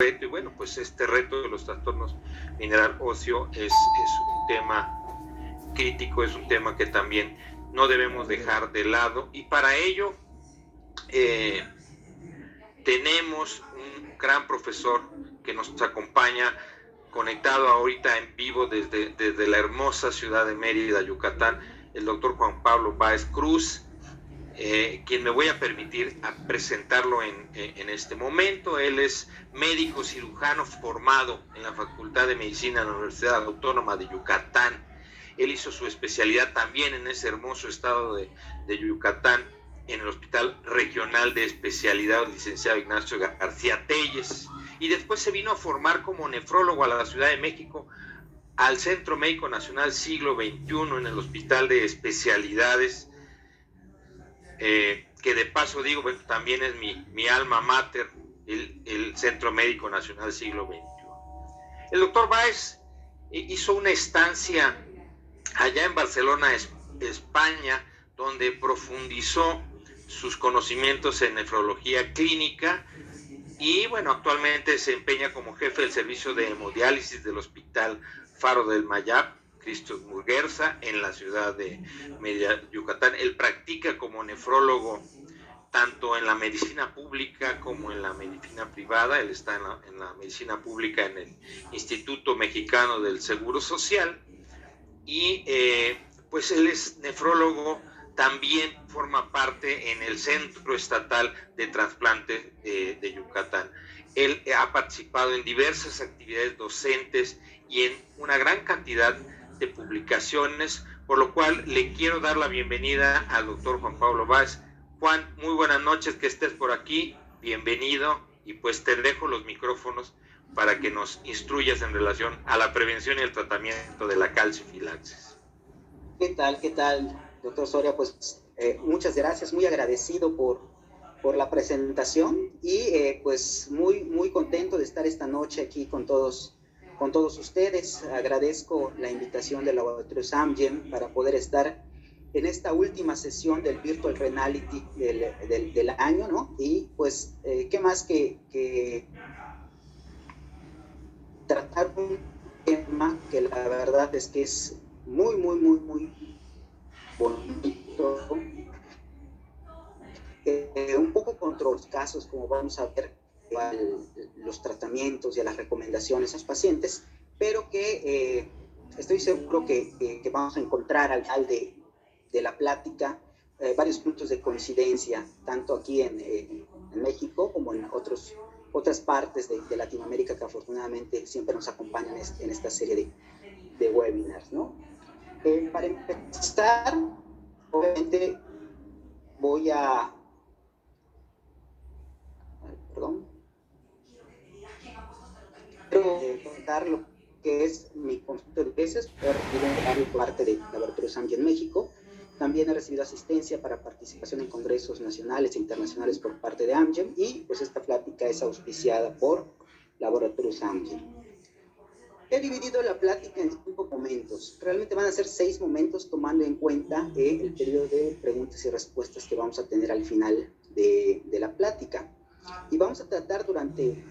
reto, y bueno, pues este reto de los trastornos mineral óseo es un tema crítico, es un tema que también no debemos dejar de lado, y para ello tenemos un gran profesor que nos acompaña conectado ahorita en vivo desde la hermosa ciudad de Mérida, Yucatán, el doctor Juan Pablo Báez Cruz, quien me voy a permitir a presentarlo en este momento. Él es médico cirujano formado en la Facultad de Medicina de la Universidad Autónoma de Yucatán. Él hizo su especialidad también en ese hermoso estado de Yucatán, en el Hospital Regional de Especialidad, licenciado Ignacio García Telles, y después se vino a formar como nefrólogo a la Ciudad de México, al Centro Médico Nacional Siglo XXI, en el Hospital de Especialidades, que de paso digo, bueno, también es mi alma mater, el Centro Médico Nacional Siglo XXI. El doctor Báez hizo una estancia allá en Barcelona, España, donde profundizó sus conocimientos en nefrología clínica, y bueno, actualmente se desempeña como jefe del servicio de hemodiálisis del Hospital Faro del Mayab, Cristo Muguerza, en la ciudad de Mérida, Yucatán. Él practica como nefrólogo tanto en la medicina pública como en la medicina privada. Él está en la medicina pública en el Instituto Mexicano del Seguro Social, y pues él es nefrólogo, también forma parte en el Centro Estatal de Trasplante de Yucatán. Él ha participado en diversas actividades docentes y en una gran cantidad de publicaciones, por lo cual le quiero dar la bienvenida al doctor Juan Pablo Báez. Juan, muy buenas noches, que estés por aquí, bienvenido, y pues te dejo los micrófonos para que nos instruyas en relación a la prevención y el tratamiento de la calcifilaxis. ¿Qué tal, doctor Soria? Pues muchas gracias, muy agradecido por la presentación, y pues muy contento de estar esta noche aquí con todos ustedes. Agradezco la invitación del laboratorio Amgen para poder estar en esta última sesión del Virtual Renality del año, ¿no? Y pues, ¿qué más que tratar un tema que la verdad es que es muy bonito, un poco contra los casos, como vamos a ver, los tratamientos y a las recomendaciones a los pacientes, pero que estoy seguro que vamos a encontrar al final de la plática varios puntos de coincidencia, tanto aquí en México como en otras partes de Latinoamérica, que afortunadamente siempre nos acompañan en esta serie de webinars, ¿no? Para empezar, obviamente voy a... Perdón. Quiero contar lo que es mi consulta de veces. He recibido parte de Laboratorios Amgen México. También he recibido asistencia para participación en congresos nacionales e internacionales por parte de Amgen, y pues esta plática es auspiciada por Laboratorios Amgen. He dividido la plática en 5 momentos. Realmente van a ser 6 momentos, tomando en cuenta el periodo de preguntas y respuestas que vamos a tener al final de la plática. Y vamos a tratar durante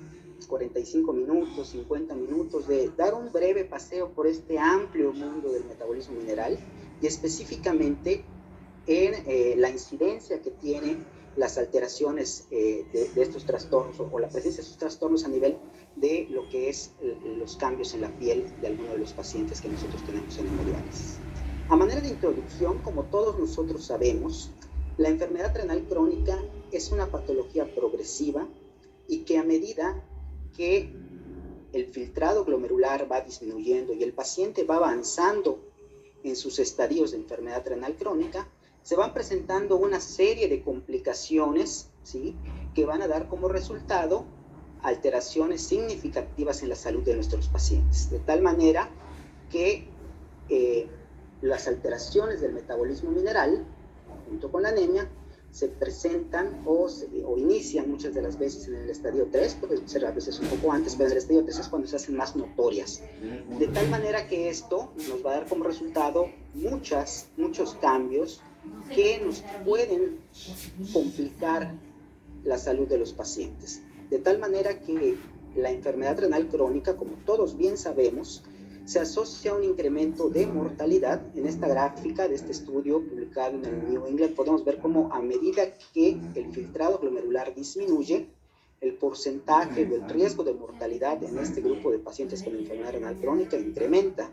45 minutos, 50 minutos, de dar un breve paseo por este amplio mundo del metabolismo mineral, y específicamente en la incidencia que tienen las alteraciones de estos trastornos, o la presencia de estos trastornos a nivel de lo que es los cambios en la piel de algunos de los pacientes que nosotros tenemos en hemodiálisis. A manera de introducción, como todos nosotros sabemos, la enfermedad renal crónica es una patología progresiva, y que a medida que el filtrado glomerular va disminuyendo y el paciente va avanzando en sus estadios de enfermedad renal crónica, se van presentando una serie de complicaciones, ¿sí?, que van a dar como resultado alteraciones significativas en la salud de nuestros pacientes, de tal manera que las alteraciones del metabolismo mineral, junto con la anemia, se presentan o inician muchas de las veces en el estadio 3, puede ser a veces un poco antes, pero en el estadio 3 es cuando se hacen más notorias. De tal manera que esto nos va a dar como resultado muchos cambios que nos pueden complicar la salud de los pacientes. De tal manera que la enfermedad renal crónica, como todos bien sabemos, se asocia a un incremento de mortalidad. En esta gráfica de este estudio publicado en el New England podemos ver cómo a medida que el filtrado glomerular disminuye, el porcentaje del riesgo de mortalidad en este grupo de pacientes con enfermedad renal crónica incrementa.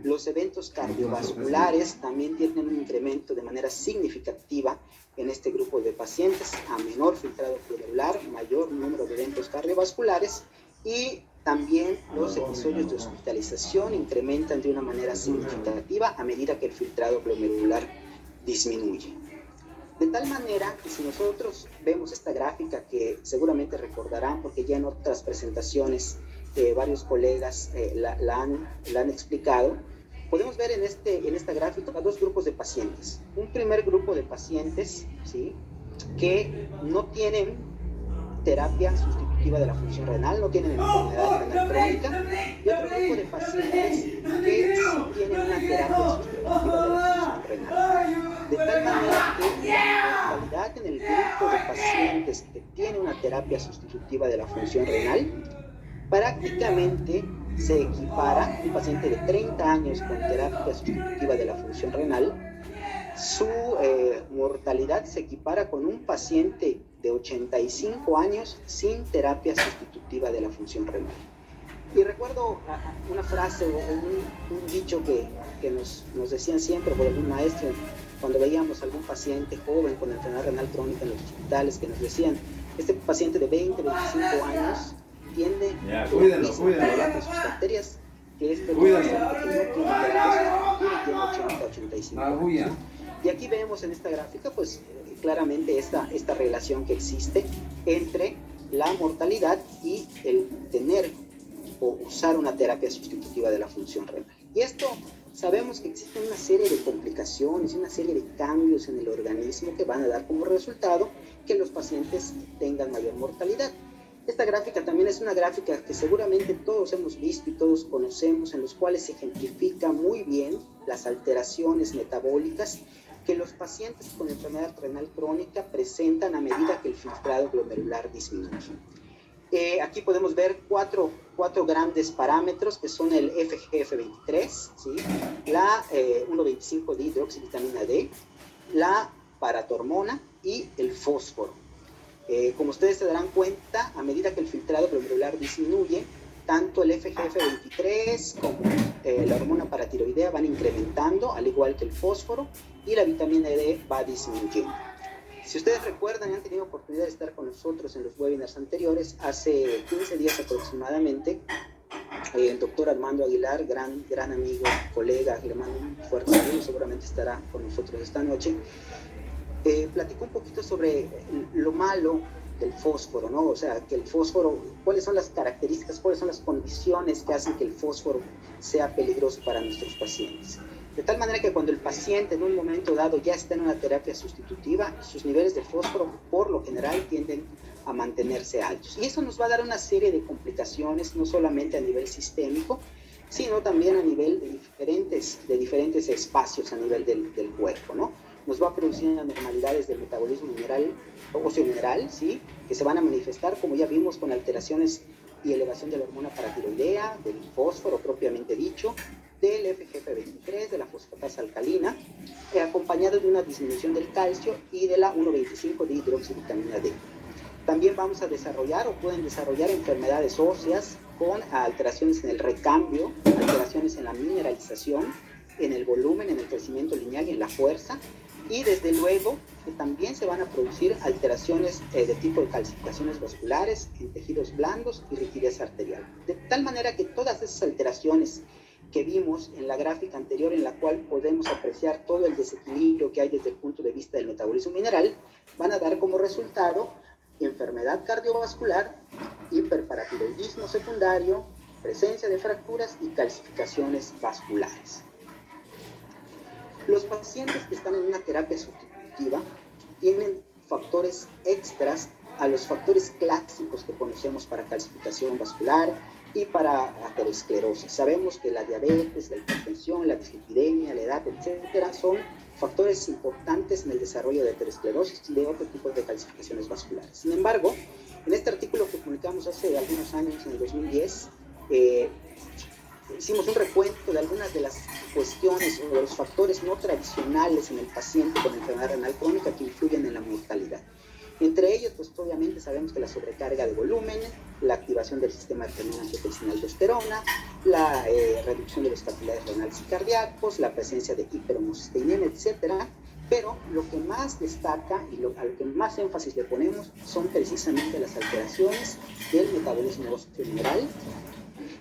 Los eventos cardiovasculares también tienen un incremento de manera significativa en este grupo de pacientes. A menor filtrado glomerular, mayor número de eventos cardiovasculares, y también los episodios de hospitalización incrementan de una manera significativa a medida que el filtrado glomerular disminuye. De tal manera que si nosotros vemos esta gráfica, que seguramente recordarán porque ya en otras presentaciones varios colegas la han explicado, podemos ver en esta gráfica dos grupos de pacientes. Un primer grupo de pacientes, ¿sí?, que no tienen terapia sustitutiva de la función renal, no tienen enfermedad renal crónica, y otro grupo de pacientes que sí tienen una terapia sustitutiva de la función renal. De tal manera que la mortalidad en el grupo de pacientes que tiene una terapia sustitutiva de la función renal prácticamente se equipara. Un paciente de 30 años con terapia sustitutiva de la función renal, su mortalidad se equipara con un paciente de 85 años sin terapia sustitutiva de la función renal. Y recuerdo una frase o un dicho que nos decían siempre por algún maestro cuando veíamos algún paciente joven con enfermedad renal crónica en los hospitales, que nos decían: este paciente de 20, 25 años tiende a sus bacterias que este paciente que no tiene terapia sustitutiva y tiene 80, 85 años. Y aquí vemos en esta gráfica pues claramente esta relación que existe entre la mortalidad y el tener o usar una terapia sustitutiva de la función renal. Y esto sabemos que existen una serie de complicaciones, una serie de cambios en el organismo que van a dar como resultado que los pacientes tengan mayor mortalidad. Esta gráfica también es una gráfica que seguramente todos hemos visto y todos conocemos, en los cuales se ejemplifica muy bien las alteraciones metabólicas que los pacientes con enfermedad renal crónica presentan a medida que el filtrado glomerular disminuye. Aquí podemos ver cuatro grandes parámetros que son el FGF23, ¿sí?, la 1,25-dihidroxivitamina D, la paratormona y el fósforo. Como ustedes se darán cuenta, a medida que el filtrado glomerular disminuye, tanto el FGF23 como la hormona paratiroidea van incrementando, al igual que el fósforo, y la vitamina D va disminuyendo. Si ustedes recuerdan y han tenido oportunidad de estar con nosotros en los webinars anteriores, hace 15 días aproximadamente, el doctor Armando Aguilar, gran amigo, colega, le mando un fuerte saludo, seguramente estará con nosotros esta noche, platicó un poquito sobre lo malo del fósforo, ¿no? O sea, que el fósforo, cuáles son las características, cuáles son las condiciones que hacen que el fósforo sea peligroso para nuestros pacientes. De tal manera que cuando el paciente en un momento dado ya está en una terapia sustitutiva, sus niveles de fósforo por lo general tienden a mantenerse altos. Y eso nos va a dar una serie de complicaciones, no solamente a nivel sistémico, sino también a nivel de diferentes espacios a nivel del cuerpo, ¿no? Nos va a producir anormalidades del metabolismo mineral, óseo mineral, ¿sí?, que se van a manifestar, como ya vimos, con alteraciones y elevación de la hormona paratiroidea, del fósforo propiamente dicho, del FGF23, de la fosfatasa alcalina, acompañado de una disminución del calcio y de la 1,25-dihidroxivitamina D. También vamos a desarrollar o pueden desarrollar enfermedades óseas con alteraciones en el recambio, alteraciones en la mineralización, en el volumen, en el crecimiento lineal y en la fuerza. Y desde luego que también se van a producir alteraciones de tipo de calcificaciones vasculares en tejidos blandos y rigidez arterial. De tal manera que todas esas alteraciones que vimos en la gráfica anterior, en la cual podemos apreciar todo el desequilibrio que hay desde el punto de vista del metabolismo mineral, van a dar como resultado enfermedad cardiovascular, hiperparatiroidismo secundario, presencia de fracturas y calcificaciones vasculares. Los pacientes que están en una terapia sustitutiva tienen factores extras a los factores clásicos que conocemos para calcificación vascular y para aterosclerosis. Sabemos que la diabetes, la hipertensión, la dislipidemia, la edad, etcétera, son factores importantes en el desarrollo de aterosclerosis y de otro tipo de calcificaciones vasculares. Sin embargo, En este artículo que publicamos hace algunos años, en el 2010, hicimos un recuento de algunas de las cuestiones o de los factores no tradicionales en el paciente con enfermedad renal crónica que influyen en la mortalidad. Entre ellos, pues obviamente sabemos que la sobrecarga de volumen, la activación del sistema de terminación aldosterona, la reducción de los capilares renales y cardíacos, la presencia de hiperhomocisteína, etcétera. Pero lo que más destaca y a lo que más énfasis le ponemos son precisamente las alteraciones del metabolismo óseo mineral,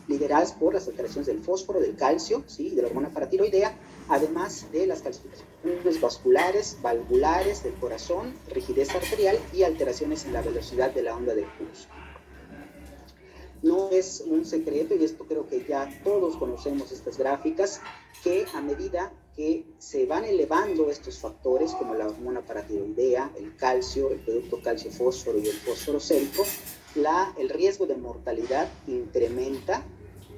lideradas por las alteraciones del fósforo, del calcio, ¿sí? De la hormona paratiroidea, además de las calcificaciones vasculares, valvulares del corazón, rigidez arterial y alteraciones en la velocidad de la onda del pulso. No es un secreto, y esto creo que ya todos conocemos estas gráficas, que a medida que se van elevando estos factores como la hormona paratiroidea, el calcio, el producto calcio-fósforo y el fósforo sérico, el riesgo de mortalidad incrementa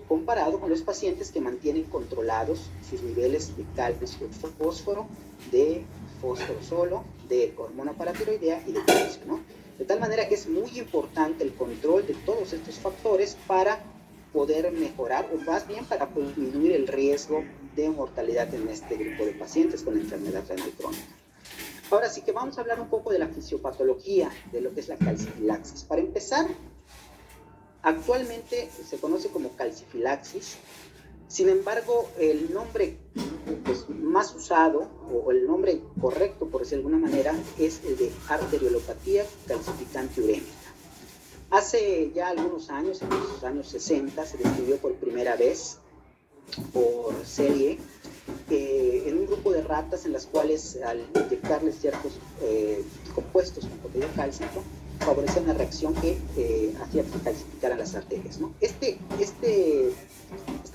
comparado con los pacientes que mantienen controlados sus niveles de calcio-fósforo, de fósforo solo, de hormona paratiroidea y de calcio, ¿no? De tal manera que es muy importante el control de todos estos factores para poder mejorar, o más bien para disminuir el riesgo de mortalidad en este grupo de pacientes con enfermedad renal crónica. Ahora sí que vamos a hablar un poco de la fisiopatología de lo que es la calcifilaxis. Para empezar, actualmente se conoce como calcifilaxis. Sin embargo, el nombre pues, más usado, o el nombre correcto, por decirlo de alguna manera, es el de arteriolopatía calcificante urémica. Hace ya algunos años, en los años 60, se describió por primera vez por Selye en un grupo de ratas en las cuales al inyectarles ciertos compuestos con contenido cálcico favorecía una reacción que hacía que calcificaran las arterias, ¿no? Esta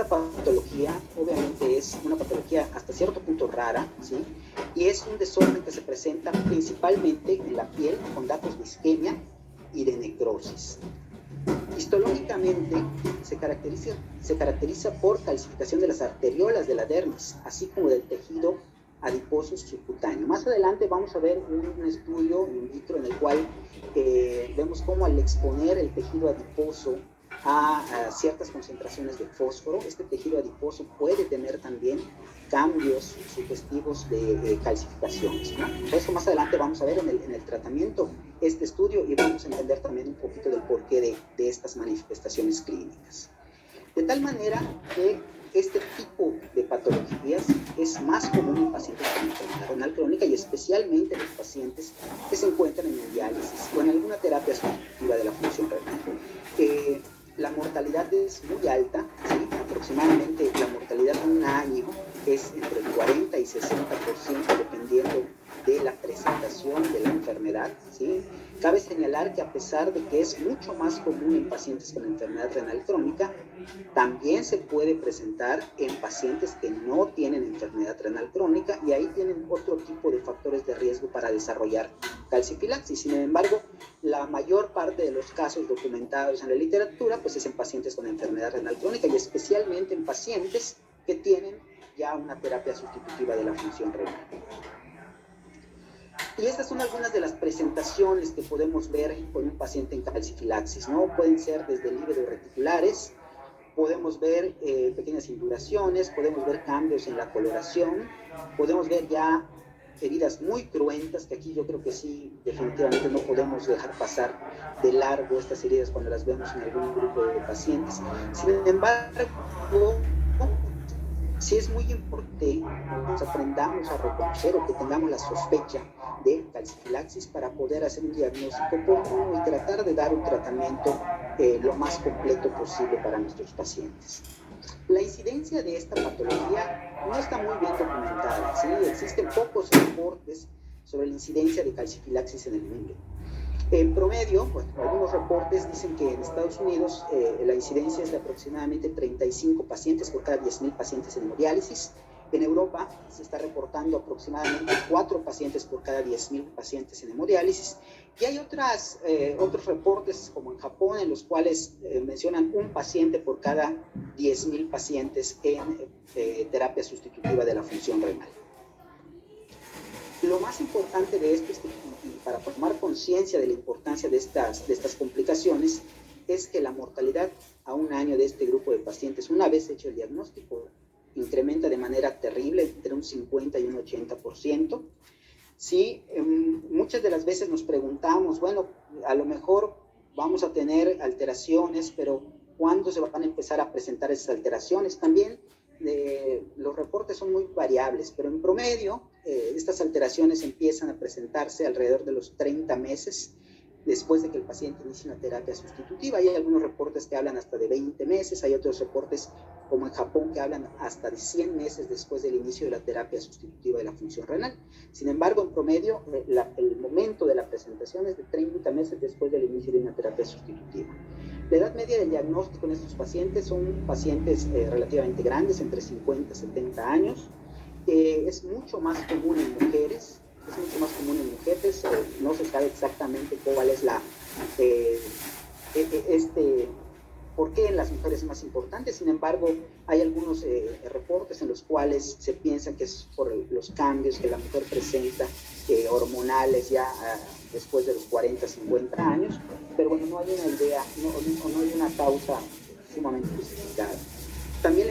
patología obviamente es una patología hasta cierto punto rara, ¿sí? Y es un desorden que se presenta principalmente en la piel con datos de isquemia y de necrosis. Histológicamente se caracteriza por calcificación de las arteriolas de la dermis, así como del tejido adiposo subcutáneo. Más adelante vamos a ver un estudio in vitro en el cual vemos cómo al exponer el tejido adiposo a ciertas concentraciones de fósforo, este tejido adiposo puede tener también cambios sugestivos de calcificaciones, ¿no? Por eso más adelante vamos a ver en el tratamiento este estudio y vamos a entender también un poquito del porqué de estas manifestaciones clínicas. De tal manera que este tipo de patologías es más común en pacientes con enfermedad renal crónica y especialmente en los pacientes que se encuentran en diálisis o en alguna terapia sustitutiva de la función renal. La mortalidad es muy alta, ¿sí? Aproximadamente la mortalidad en un año es entre el 40 y 60% dependiendo de la presentación de la enfermedad, ¿sí? Cabe señalar que a pesar de que es mucho más común en pacientes con enfermedad renal crónica, también se puede presentar en pacientes que no tienen enfermedad renal crónica y ahí tienen otro tipo de factores de riesgo para desarrollar calcifilaxis. Sin embargo, la mayor parte de los casos documentados en la literatura pues es en pacientes con enfermedad renal crónica y especialmente en pacientes que tienen ya una terapia sustitutiva de la función renal. Y estas son algunas de las presentaciones que podemos ver con un paciente en calcifilaxis, ¿no? Pueden ser desde líbedos reticulares, podemos ver pequeñas induraciones, podemos ver cambios en la coloración, podemos ver ya heridas muy cruentas, que aquí yo creo que sí, definitivamente no podemos dejar pasar de largo estas heridas cuando las vemos en algún grupo de pacientes. Sin embargo, sí es muy importante que nos aprendamos a reconocer o que tengamos la sospecha de calcifilaxis para poder hacer un diagnóstico oportuno y tratar de dar un tratamiento lo más completo posible para nuestros pacientes. La incidencia de esta patología no está muy bien documentada, ¿sí? Existen pocos reportes sobre la incidencia de calcifilaxis en el mundo. En promedio, bueno, algunos reportes dicen que en Estados Unidos la incidencia es de aproximadamente 35 pacientes por cada 10.000 pacientes en hemodiálisis. En Europa se está reportando aproximadamente 4 pacientes por cada 10.000 pacientes en hemodiálisis. Y hay otros reportes, como en Japón, en los cuales mencionan un paciente por cada 10.000 pacientes en terapia sustitutiva de la función renal. Lo más importante de esto es que, y para tomar conciencia de la importancia de estas complicaciones, es que la mortalidad a un año de este grupo de pacientes, una vez hecho el diagnóstico, incrementa de manera terrible, entre un 50 y un 80%. Sí, muchas de las veces nos preguntamos, bueno, a lo mejor vamos a tener alteraciones, pero ¿cuándo se van a empezar a presentar esas alteraciones? También los reportes son muy variables, pero en promedio estas alteraciones empiezan a presentarse alrededor de los 30 meses después de que el paciente inicie una terapia sustitutiva. Hay algunos reportes que hablan hasta de 20 meses, hay otros reportes como en Japón que hablan hasta de 100 meses después del inicio de la terapia sustitutiva de la función renal. Sin embargo, en promedio, el momento de la presentación es de 30 meses después del inicio de una terapia sustitutiva. La edad media del diagnóstico en estos pacientes son pacientes relativamente grandes, entre 50 y 70 años. Es mucho más común en mujeres, no se sabe exactamente cuál es por qué en las mujeres es más importante. Sin embargo, hay algunos reportes en los cuales se piensa que es por los cambios que la mujer presenta hormonales ya después de los 40, 50 años, pero bueno, no hay una idea, no hay una causa sumamente justificada. También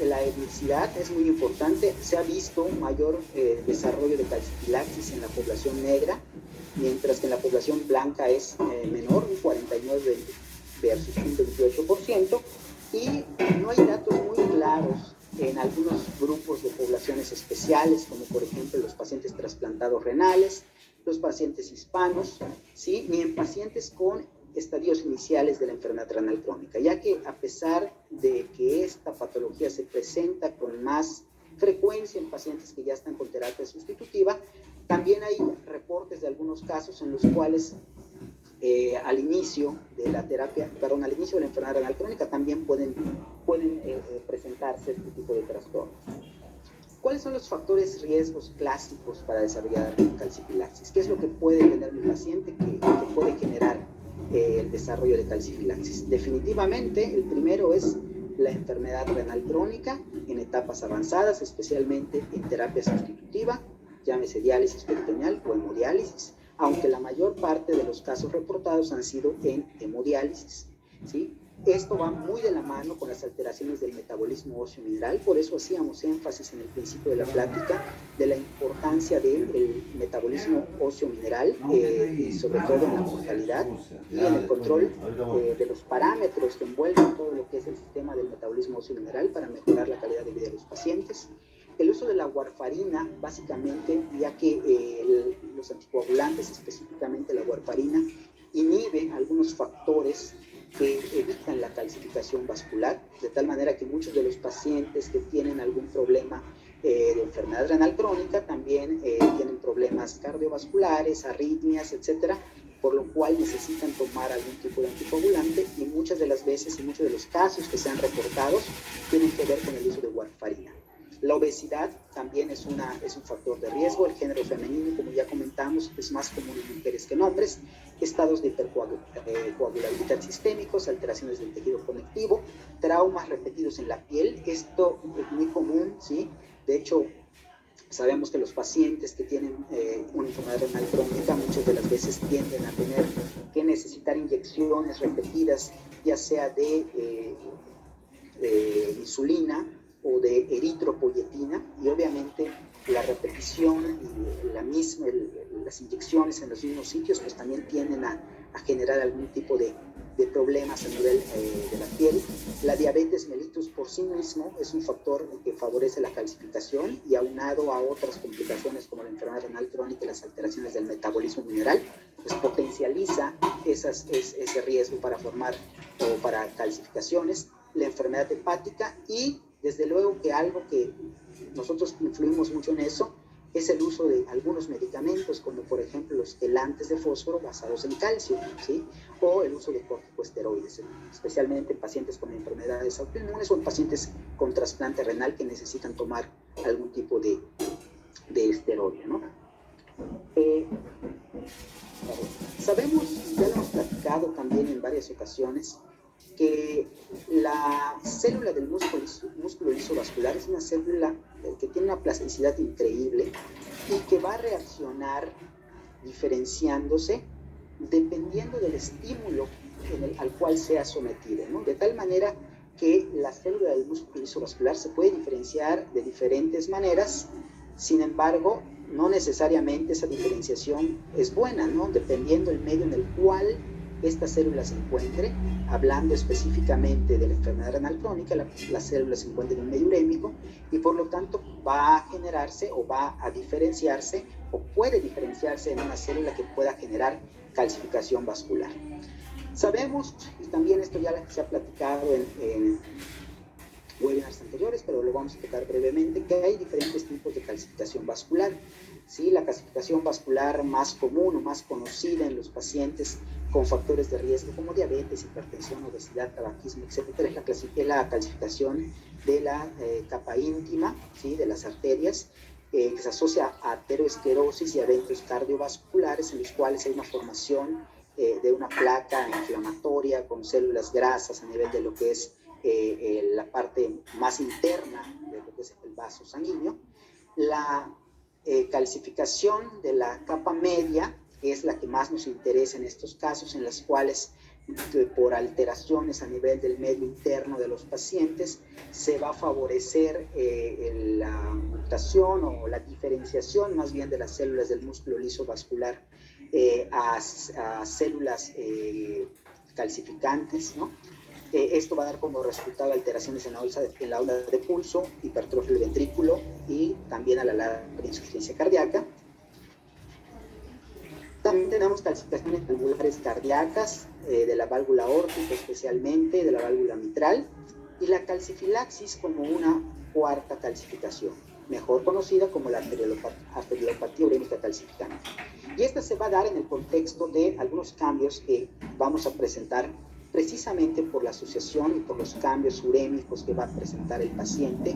la etnicidad es muy importante. Se ha visto un mayor desarrollo de calcifilaxis en la población negra, mientras que en la población blanca es menor, un 49 versus un 28%, y no hay datos muy claros en algunos grupos de poblaciones especiales, como por ejemplo los pacientes trasplantados renales, los pacientes hispanos, ¿sí? Ni en pacientes con estadios iniciales de la enfermedad renal crónica, ya que a pesar de que esta patología se presenta con más frecuencia en pacientes que ya están con terapia sustitutiva, también hay reportes de algunos casos en los cuales al inicio de la enfermedad renal crónica también pueden presentarse este tipo de trastornos. ¿Cuáles son los factores riesgos clásicos para desarrollar calcifilaxis? ¿Qué es lo que puede tener mi paciente que puede generar el desarrollo de calcifilaxis? Definitivamente, el primero es la enfermedad renal crónica en etapas avanzadas, especialmente en terapia sustitutiva, llámese diálisis peritoneal o hemodiálisis, aunque la mayor parte de los casos reportados han sido en hemodiálisis, ¿sí? Esto va muy de la mano con las alteraciones del metabolismo óseo mineral, por eso hacíamos énfasis en el principio de la plática de la importancia del metabolismo óseo mineral y sobre todo en la mortalidad y en el control de los parámetros que envuelven todo lo que es el sistema del metabolismo óseo mineral para mejorar la calidad de vida de los pacientes. El uso de la warfarina, básicamente, ya que los anticoagulantes, específicamente la warfarina, inhibe algunos factores que evitan la calcificación vascular, de tal manera que muchos de los pacientes que tienen algún problema de enfermedad renal crónica también tienen problemas cardiovasculares, arritmias, etcétera, por lo cual necesitan tomar algún tipo de anticoagulante, y muchas de las veces y muchos de los casos que se han reportados tienen que ver con el uso de warfarina. La obesidad también es un factor de riesgo. El género femenino, como ya comentamos, es más común en mujeres que en hombres. Estados de hipercoagulabilidad sistémicos, alteraciones del tejido conectivo, traumas repetidos en la piel. Esto es muy común, ¿sí? De hecho, sabemos que los pacientes que tienen una enfermedad renal crónica muchas de las veces tienden a tener que necesitar inyecciones repetidas, ya sea de insulina o de eritropoyetina, y obviamente la repetición y las inyecciones en los mismos sitios pues también tienden a generar algún tipo de problemas a nivel de la piel. La diabetes mellitus por sí mismo es un factor que favorece la calcificación, y aunado a otras complicaciones como la enfermedad renal crónica y las alteraciones del metabolismo mineral, pues potencializa ese riesgo para formar o para calcificaciones. La enfermedad hepática, y desde luego que algo que nosotros influimos mucho en eso es el uso de algunos medicamentos, como por ejemplo los quelantes de fósforo basados en calcio, ¿sí? O el uso de corticosteroides, especialmente en pacientes con enfermedades autoinmunes o en pacientes con trasplante renal que necesitan tomar algún tipo de esteroide, ¿no? Sabemos, ya lo hemos platicado también en varias ocasiones, que la célula del músculo liso vascular es una célula que tiene una plasticidad increíble y que va a reaccionar diferenciándose dependiendo del estímulo al cual sea sometido, ¿no? De tal manera que la célula del músculo lisovascular se puede diferenciar de diferentes maneras. Sin embargo, no necesariamente esa diferenciación es buena, ¿no? Dependiendo del medio en el cual esta célula se encuentre, hablando específicamente de la enfermedad renal crónica, la célula se encuentra en un medio urémico y por lo tanto va a generarse o va a diferenciarse o puede diferenciarse en una célula que pueda generar calcificación vascular. Sabemos, y también esto ya se ha platicado en webinars anteriores, pero lo vamos a tocar brevemente, que hay diferentes tipos de calcificación vascular. ¿Sí? La calcificación vascular más común o más conocida en los pacientes con factores de riesgo como diabetes, hipertensión, obesidad, tabaquismo, etcétera, es la calcificación de la capa íntima, ¿sí? De las arterias, que se asocia a aterosclerosis y a eventos cardiovasculares en los cuales hay una formación de una placa inflamatoria con células grasas a nivel de lo que es la parte más interna de lo que es el vaso sanguíneo. La calcificación de la capa media es la que más nos interesa en estos casos, en las cuales por alteraciones a nivel del medio interno de los pacientes se va a favorecer la mutación o la diferenciación más bien de las células del músculo liso vascular a células calcificantes, ¿no? Esto va a dar como resultado alteraciones en la onda de pulso, hipertrofia del ventrículo y también a la larga insuficiencia cardíaca. También tenemos calcificaciones valvulares cardíacas, de la válvula aórtica especialmente, de la válvula mitral, y la calcifilaxis como una cuarta calcificación, mejor conocida como la arteriolopatía urémica calcificante. Y esta se va a dar en el contexto de algunos cambios que vamos a presentar precisamente por la asociación y por los cambios urémicos que va a presentar el paciente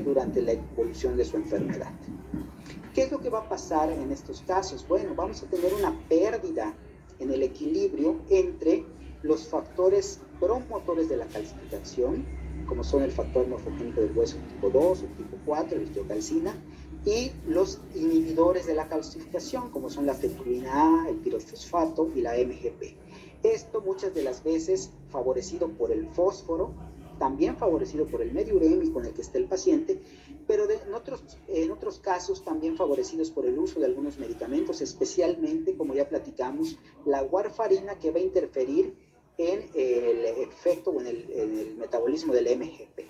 durante la evolución de su enfermedad. ¿Qué es lo que va a pasar en estos casos? Bueno, vamos a tener una pérdida en el equilibrio entre los factores promotores de la calcificación, como son el factor morfogénico del hueso tipo 2 o tipo 4, la osteocalcina, y los inhibidores de la calcificación, como son la fetulina A, el pirofosfato y la MGP. Esto muchas de las veces favorecido por el fósforo, también favorecido por el medio urémico en el que está el paciente, pero en otros casos también favorecidos por el uso de algunos medicamentos, especialmente, como ya platicamos, la warfarina, que va a interferir en el efecto o en el metabolismo del MGP.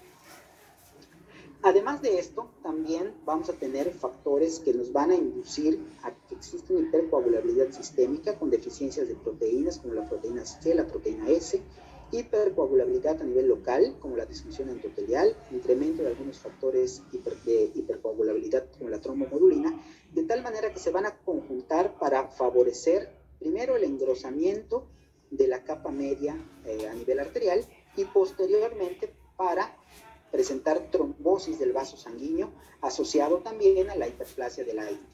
Además de esto, también vamos a tener factores que nos van a inducir a que exista una hipercoagulabilidad sistémica con deficiencias de proteínas como la proteína C, la proteína S, hipercoagulabilidad a nivel local como la disfunción endotelial, incremento de algunos factores de hipercoagulabilidad como la trombomodulina, de tal manera que se van a conjuntar para favorecer primero el engrosamiento de la capa media a nivel arterial y posteriormente para presentar trombosis del vaso sanguíneo asociado también a la hiperplasia de la íntima.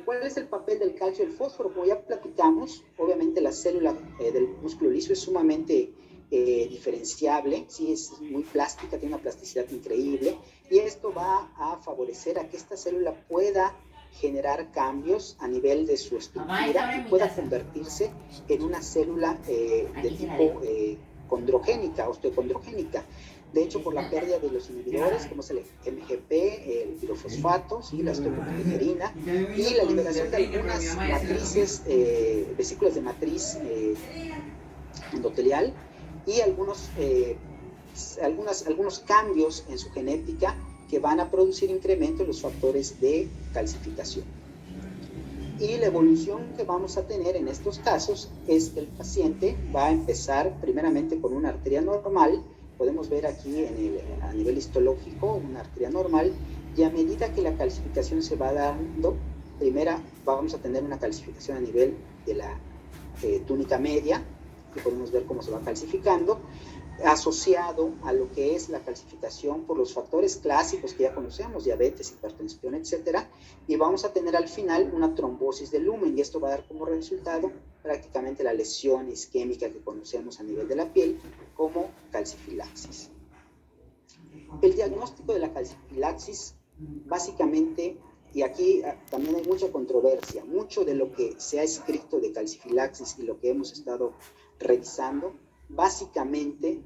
¿Cuál es el papel del calcio y el fósforo? Como ya platicamos, obviamente la célula del músculo liso es sumamente diferenciable, ¿sí? Es muy plástica, tiene una plasticidad increíble, y esto va a favorecer a que esta célula pueda generar cambios a nivel de su estructura y pueda convertirse en una célula de tipo condrogénica, osteocondrogénica. De hecho, por la pérdida de los inhibidores, como es el MGP, el pirofosfato, ¿sí? La osteocopigerina, y la liberación de algunas matrices, vesículas de matriz endotelial, y algunos cambios en su genética que van a producir incremento en los factores de calcificación. Y la evolución que vamos a tener en estos casos es que el paciente va a empezar primeramente con una arteria normal. Podemos ver aquí a nivel histológico una arteria normal, y a medida que la calcificación se va dando, primero vamos a tener una calcificación a nivel de la túnica media, que podemos ver cómo se va calcificando, asociado a lo que es la calcificación por los factores clásicos que ya conocemos, diabetes, hipertensión, etcétera, y vamos a tener al final una trombosis del lumen, y esto va a dar como resultado prácticamente la lesión isquémica que conocemos a nivel de la piel como calcifilaxis. El diagnóstico de la calcifilaxis básicamente, y aquí también hay mucha controversia, mucho de lo que se ha escrito de calcifilaxis y lo que hemos estado revisando, básicamente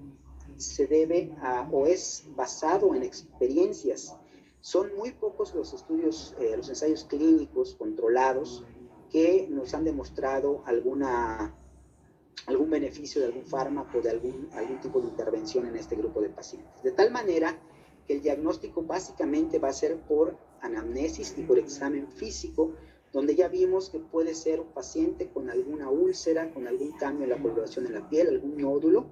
se debe a, o es basado en experiencias. Son muy pocos los estudios, los ensayos clínicos controlados que nos han demostrado algún beneficio de algún fármaco, de algún tipo de intervención en este grupo de pacientes. De tal manera que el diagnóstico básicamente va a ser por anamnesis y por examen físico, donde ya vimos que puede ser un paciente con alguna úlcera, con algún cambio en la coloración de la piel, algún nódulo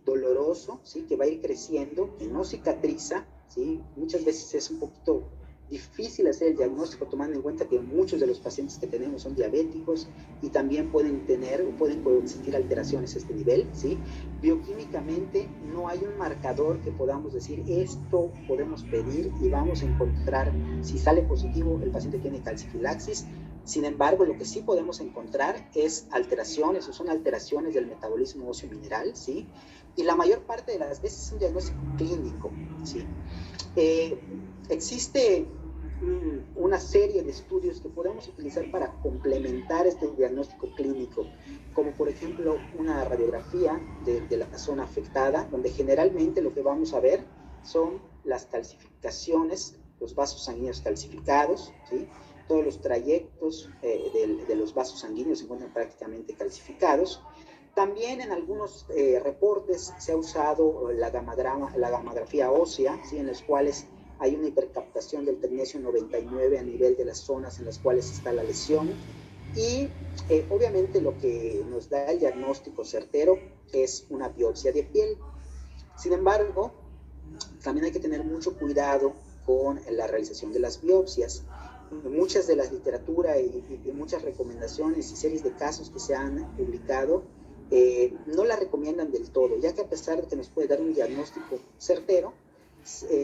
doloroso, ¿sí? Que va a ir creciendo, que no cicatriza, ¿sí? Muchas veces es un poquito difícil hacer el diagnóstico tomando en cuenta que muchos de los pacientes que tenemos son diabéticos y también pueden tener o pueden coexistir alteraciones a este nivel, ¿sí? Bioquímicamente no hay un marcador que podamos decir esto podemos pedir y vamos a encontrar si sale positivo el paciente tiene calcifilaxis. Sin embargo, lo que sí podemos encontrar es alteraciones o son alteraciones del metabolismo óseo mineral, ¿sí? Y la mayor parte de las veces es un diagnóstico clínico, ¿sí? Existe una serie de estudios que podemos utilizar para complementar este diagnóstico clínico, como por ejemplo una radiografía de la zona afectada, donde generalmente lo que vamos a ver son las calcificaciones, los vasos sanguíneos calcificados, ¿sí? Todos los trayectos de los vasos sanguíneos se encuentran prácticamente calcificados. También en algunos reportes se ha usado la gamografía ósea, ¿sí? En los cuales hay una hipercaptación del tecnesio 99 a nivel de las zonas en las cuales está la lesión. Y obviamente lo que nos da el diagnóstico certero es una biopsia de piel. Sin embargo, también hay que tener mucho cuidado con la realización de las biopsias. Muchas de las literatura y muchas recomendaciones y series de casos que se han publicado no la recomiendan del todo, ya que a pesar de que nos puede dar un diagnóstico certero,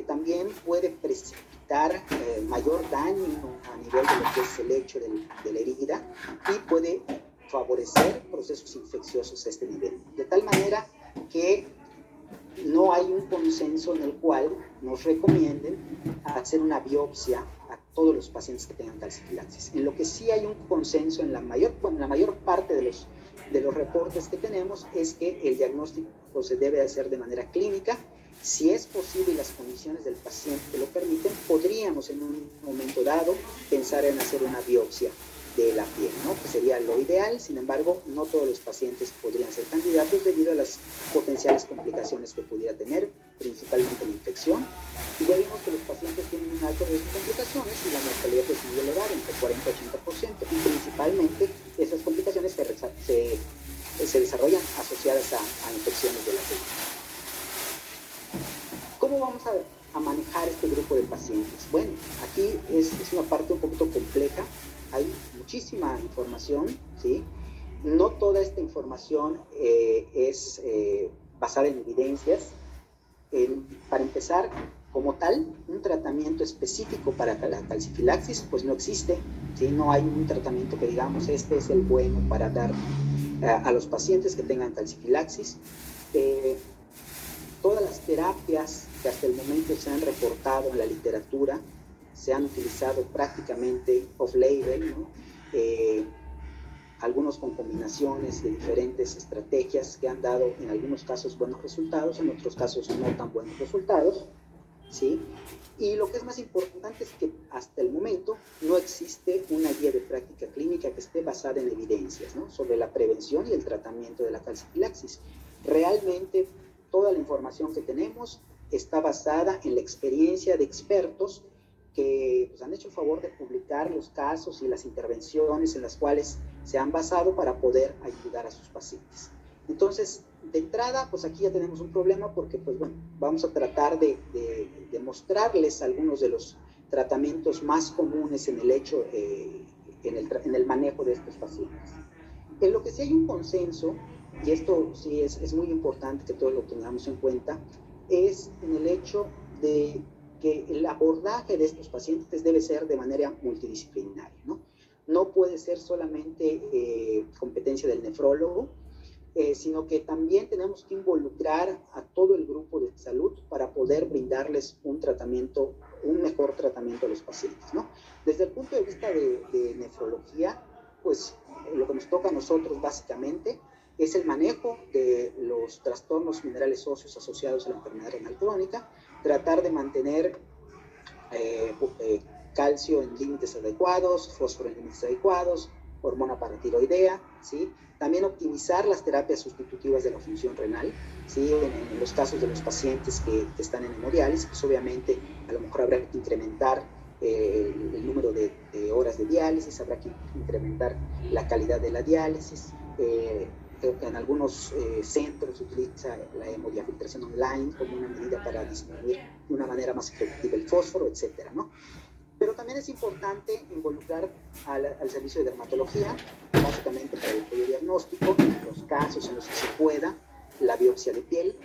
también puede precipitar mayor daño a nivel de lo que es el hecho de la herida y puede favorecer procesos infecciosos a este nivel. De tal manera que no hay un consenso en el cual nos recomienden hacer una biopsia a todos los pacientes que tengan calcifilaxis. En lo que sí hay un consenso en la mayor parte de los reportes que tenemos es que el diagnóstico se debe hacer de manera clínica. Si es posible y las condiciones del paciente lo permiten, podríamos en un momento dado pensar en hacer una biopsia de la piel, ¿no? Que sería lo ideal. Sin embargo, no todos los pacientes podrían ser candidatos debido a las potenciales complicaciones que pudiera tener, principalmente la infección. Y ya vimos que los pacientes tienen un alto riesgo de complicaciones y la mortalidad es muy elevada, entre 40 y 80%, y principalmente esas complicaciones se desarrollan asociadas a infecciones de la piel. ¿Cómo vamos a manejar este grupo de pacientes? Bueno, aquí es una parte un poquito compleja. Hay muchísima información, ¿sí? No toda esta información es basada en evidencias. Para empezar, como tal, un tratamiento específico para la calcifilaxis, pues no existe, ¿sí? No hay un tratamiento que digamos, este es el bueno para dar a los pacientes que tengan calcifilaxis. Todas las terapias que hasta el momento se han reportado en la literatura se han utilizado prácticamente off-label, ¿no? Algunos con combinaciones de diferentes estrategias que han dado en algunos casos buenos resultados, en otros casos no tan buenos resultados, ¿sí? Y lo que es más importante es que hasta el momento no existe una guía de práctica clínica que esté basada en evidencias, ¿no? Sobre la prevención y el tratamiento de la calcifilaxis. Realmente toda la información que tenemos está basada en la experiencia de expertos que pues, han hecho el favor de publicar los casos y las intervenciones en las cuales se han basado para poder ayudar a sus pacientes. Entonces, de entrada, pues aquí ya tenemos un problema porque, pues bueno, vamos a tratar de mostrarles algunos de los tratamientos más comunes en el hecho, en el manejo de estos pacientes. En lo que sí hay un consenso, y esto sí es muy importante que todos lo tengamos en cuenta, es en el hecho de que el abordaje de estos pacientes debe ser de manera multidisciplinaria, ¿no? No puede ser solamente competencia del nefrólogo, sino que también tenemos que involucrar a todo el grupo de salud para poder brindarles un tratamiento un mejor tratamiento a los pacientes, ¿no? Desde el punto de vista de nefrología, pues lo que nos toca a nosotros básicamente es el manejo de los trastornos minerales óseos asociados a la enfermedad renal crónica, tratar de mantener calcio en límites adecuados, fósforo en límites adecuados, hormona paratiroidea, ¿sí? También optimizar las terapias sustitutivas de la función renal, ¿sí? En los casos de los pacientes que están en hemodiálisis, pues obviamente a lo mejor habrá que incrementar el número de horas de diálisis, habrá que incrementar la calidad de la diálisis. En algunos centros se utiliza la hemodiafiltración online como una medida para disminuir de una manera más efectiva el fósforo, etcétera, ¿no? Pero también es importante involucrar al servicio de dermatología, básicamente para el apoyo diagnóstico, en los casos en los que se pueda, la biopsia de piel.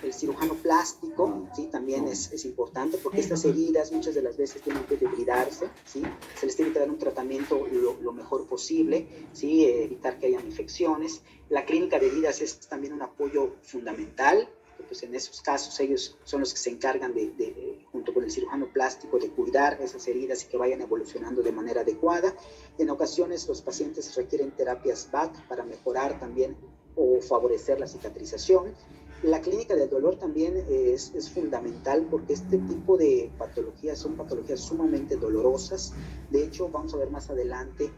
El cirujano plástico, ¿sí? También es importante porque estas heridas muchas de las veces tienen que debridarse, ¿sí? Se les tiene que dar un tratamiento lo mejor posible, ¿sí? Evitar que hayan infecciones. La clínica de heridas es también un apoyo fundamental, pues en esos casos ellos son los que se encargan junto con el cirujano plástico, de cuidar esas heridas y que vayan evolucionando de manera adecuada. En ocasiones los pacientes requieren terapias BAC para mejorar también o favorecer la cicatrización. La clínica del dolor también es fundamental porque este tipo de patologías son patologías sumamente dolorosas. De hecho, vamos a ver más adelante,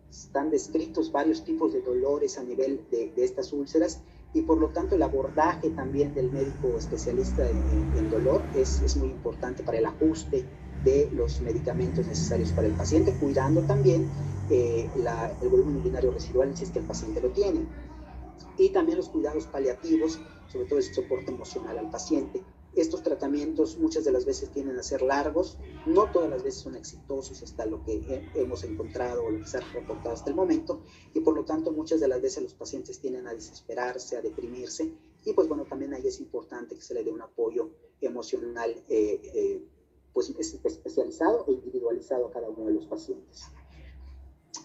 están descritos varios tipos de dolores a nivel de estas úlceras, y por lo tanto el abordaje también del médico especialista en dolor es muy importante para el ajuste de los medicamentos necesarios para el paciente, cuidando también el volumen urinario residual si es que el paciente lo tiene. Y también los cuidados paliativos, sobre todo el soporte emocional al paciente. Estos tratamientos muchas de las veces tienden a ser largos, no todas las veces son exitosos hasta lo que hemos encontrado o lo que se ha reportado hasta el momento, y por lo tanto muchas de las veces los pacientes tienden a desesperarse, a deprimirse, y pues bueno, también ahí es importante que se le dé un apoyo emocional pues especializado e individualizado a cada uno de los pacientes.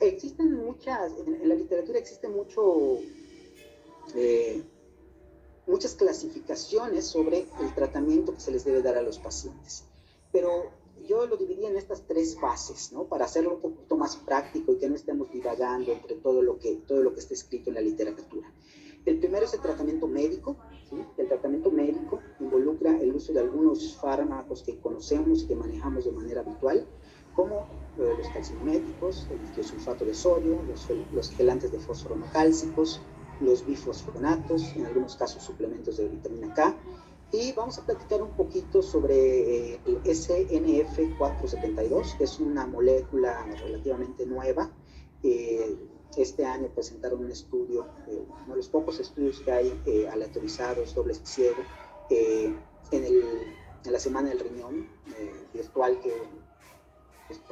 Existen muchas, en la literatura existe muchas clasificaciones sobre el tratamiento que se les debe dar a los pacientes, pero yo lo dividí en estas tres fases, ¿no? Para hacerlo un poquito más práctico y que no estemos divagando entre todo lo que está escrito en la literatura. El primero es el tratamiento médico, ¿sí? El tratamiento médico involucra el uso de algunos fármacos que conocemos y que manejamos de manera habitual, como los calcimiméticos, el tiosulfato de sodio, los gelantes de fósforo no cálcicos, los bifosfonatos, en algunos casos suplementos de vitamina K, y vamos a platicar un poquito sobre el SNF472, que es una molécula relativamente nueva. Este año presentaron un estudio, uno de los pocos estudios que hay aleatorizados, doble ciego, en la Semana del Riñón virtual que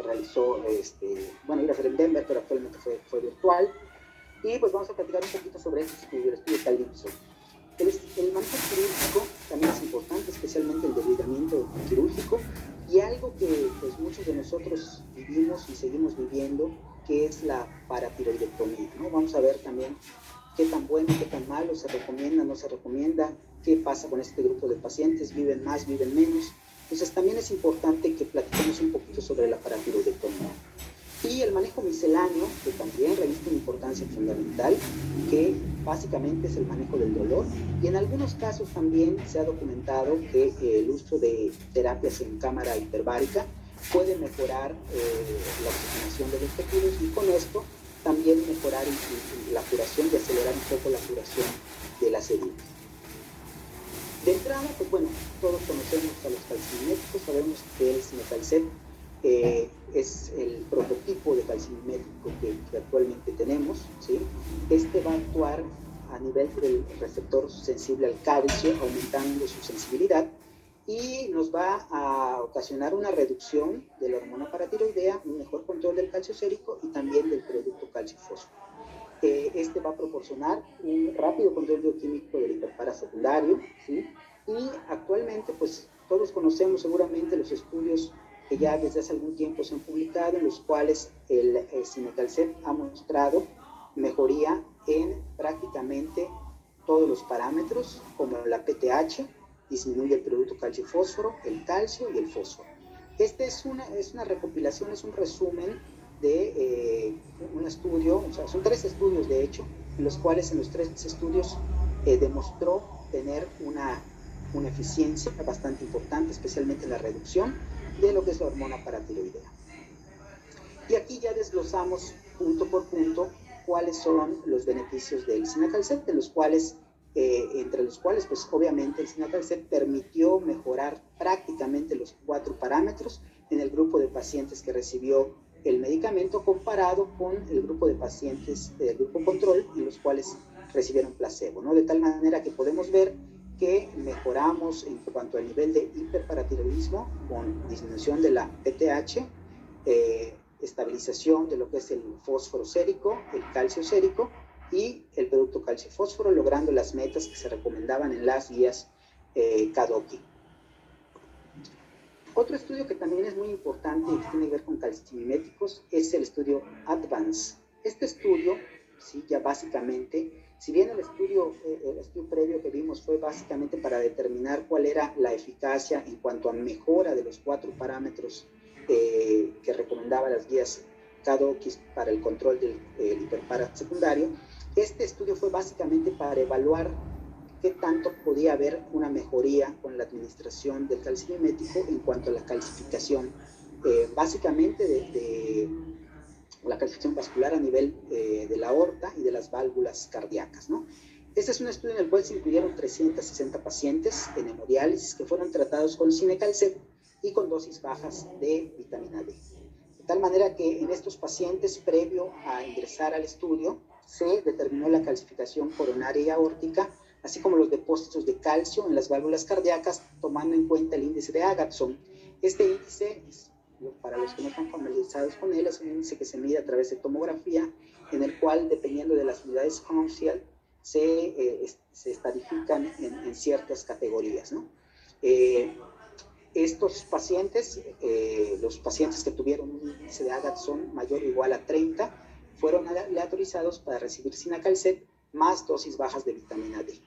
realizó, iba a ser en Denver, pero actualmente fue virtual. Y pues vamos a platicar un poquito sobre este estudio, el estudio Calypso. El manejo quirúrgico también es importante, especialmente el desligamiento quirúrgico, y algo que pues muchos de nosotros vivimos y seguimos viviendo, que es la paratiroidectomía, ¿no? Vamos a ver también qué tan bueno, qué tan malo, se recomienda, no se recomienda, qué pasa con este grupo de pacientes, viven más, viven menos. Entonces también es importante que platiquemos un poquito sobre la paratiroidectomía. Y el manejo misceláneo, que también reviste una importancia fundamental, que básicamente es el manejo del dolor, y en algunos casos también se ha documentado que el uso de terapias en cámara hiperbárica puede mejorar la oxigenación de los tejidos, y con esto también mejorar la curación y acelerar un poco la curación de las heridas. De entrada, pues bueno, todos conocemos a los calcimiméticos, sabemos que el Cinecalcet es el prototipo de calcimimético que actualmente tenemos, ¿sí? Este va a actuar a nivel del receptor sensible al calcio, aumentando su sensibilidad, y nos va a ocasionar una reducción de la hormona paratiroidea, un mejor control del calcio sérico y también del producto calcio-fósforo. Este va a proporcionar un rápido control bioquímico del hiperpara secundario, ¿sí? Y actualmente, pues todos conocemos seguramente los estudios que ya desde hace algún tiempo se han publicado, en los cuales el Cinecalcet ha mostrado mejoría en prácticamente todos los parámetros, como la PTH, disminuye el producto calcio-fósforo, el calcio y el fósforo. Este es una recopilación, es un resumen de un estudio, o sea, son 3 estudios de hecho, en los cuales en los 3 estudios demostró tener una eficiencia bastante importante, especialmente en la reducción de lo que es la hormona paratiroidea. Y aquí ya desglosamos punto por punto cuáles son los beneficios del Cinacalcet, entre los cuales, pues obviamente el Cinacalcet permitió mejorar prácticamente los 4 parámetros en el grupo de pacientes que recibió el medicamento comparado con el grupo de pacientes del grupo control, en los cuales recibieron placebo, ¿no? De tal manera que podemos ver que mejoramos en cuanto al nivel de hiperparatiroidismo con disminución de la PTH, estabilización de lo que es el fósforo sérico, el calcio sérico y el producto calcio-fósforo, logrando las metas que se recomendaban en las guías KDOQI. Otro estudio que también es muy importante y que tiene que ver con calcimiméticos es el estudio ADVANCE. Este estudio, sí, ya básicamente, si bien el estudio previo que vimos fue básicamente para determinar cuál era la eficacia en cuanto a mejora de los 4 parámetros que recomendaban las guías KDOQI para el control del hiperpara secundario, este estudio fue básicamente para evaluar qué tanto podía haber una mejoría con la administración del calcimimético en cuanto a la calcificación, básicamente de la calcificación vascular a nivel de la aorta y de las válvulas cardíacas, ¿no? Este es un estudio en el cual se incluyeron 360 pacientes en hemodiálisis que fueron tratados con Cinacalcet y con dosis bajas de vitamina D. De tal manera que en estos pacientes, previo a ingresar al estudio, se determinó la calcificación coronaria y aórtica, así como los depósitos de calcio en las válvulas cardíacas, tomando en cuenta el índice de Agatston. Este índice, para los que no están familiarizados con él, es un índice que se mide a través de tomografía, en el cual, dependiendo de las unidades Hounsfield, se estadifican en ciertas categorías, ¿no? Estos pacientes, los pacientes que tuvieron un índice de Agatston mayor o igual a 30, fueron aleatorizados para recibir Cinacalcet más dosis bajas de vitamina D.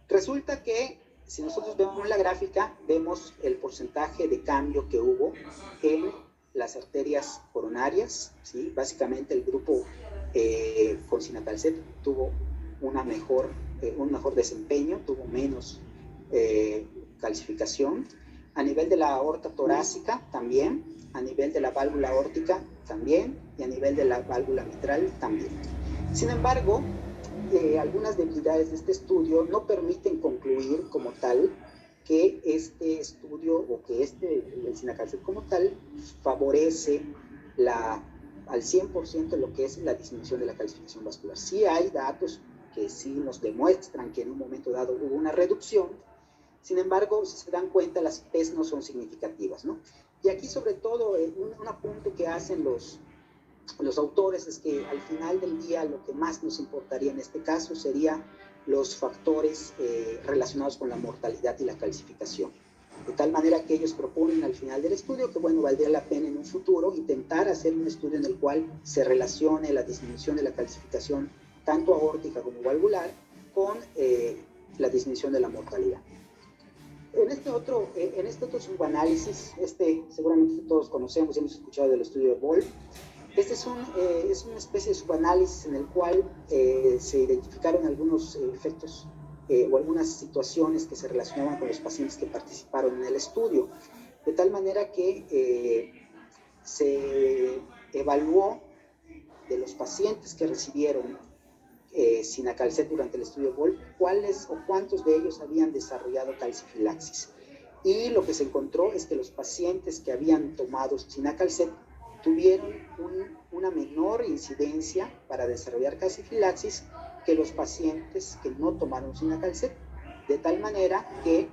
Resulta que, si nosotros vemos la gráfica, vemos el porcentaje de cambio que hubo en las arterias coronarias, ¿sí? Básicamente el grupo con Cinacalcet tuvo un mejor desempeño, tuvo menos calcificación. A nivel de la aorta torácica también, a nivel de la válvula aórtica también, y a nivel de la válvula mitral también. Sin embargo, algunas debilidades de este estudio no permiten concluir como tal que este estudio o que el Cinacalcet como tal favorece al 100% lo que es la disminución de la calcificación vascular. Sí hay datos que sí nos demuestran que en un momento dado hubo una reducción. Sin embargo, si se dan cuenta, las P's no son significativas, ¿no? Y aquí, sobre todo, un apunte que hacen los autores es que al final del día lo que más nos importaría en este caso sería los factores relacionados con la mortalidad y la calcificación. De tal manera que ellos proponen al final del estudio que, bueno, valdría la pena en un futuro intentar hacer un estudio en el cual se relacione la disminución de la calcificación tanto aórtica como valvular con la disminución de la mortalidad. En este otro subanálisis, seguramente todos conocemos y hemos escuchado del estudio de Boll. Este es una especie de subanálisis en el cual se identificaron algunos efectos o algunas situaciones que se relacionaban con los pacientes que participaron en el estudio, de tal manera que se evaluó de los pacientes que recibieron Cinacalcet durante el estudio Boll, cuáles o cuántos de ellos habían desarrollado calcifilaxis. Y lo que se encontró es que los pacientes que habían tomado Cinacalcet tuvieron una menor incidencia para desarrollar calcifilaxis que los pacientes que no tomaron Cinacalcet, de tal manera que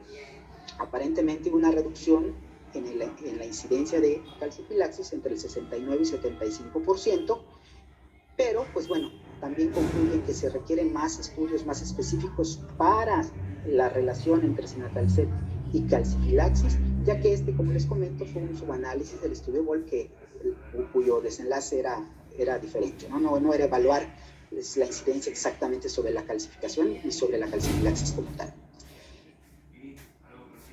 aparentemente hubo una reducción en la incidencia de calcifilaxis entre el 69 y 75%, pero pues bueno, también concluyen que se requieren más estudios más específicos para la relación entre Cinacalcet y calcifilaxis, ya que como les comento, fue un subanálisis del estudio Boll cuyo desenlace era diferente, ¿no? No era evaluar la incidencia exactamente sobre la calcificación y sobre la calcifilaxis como tal.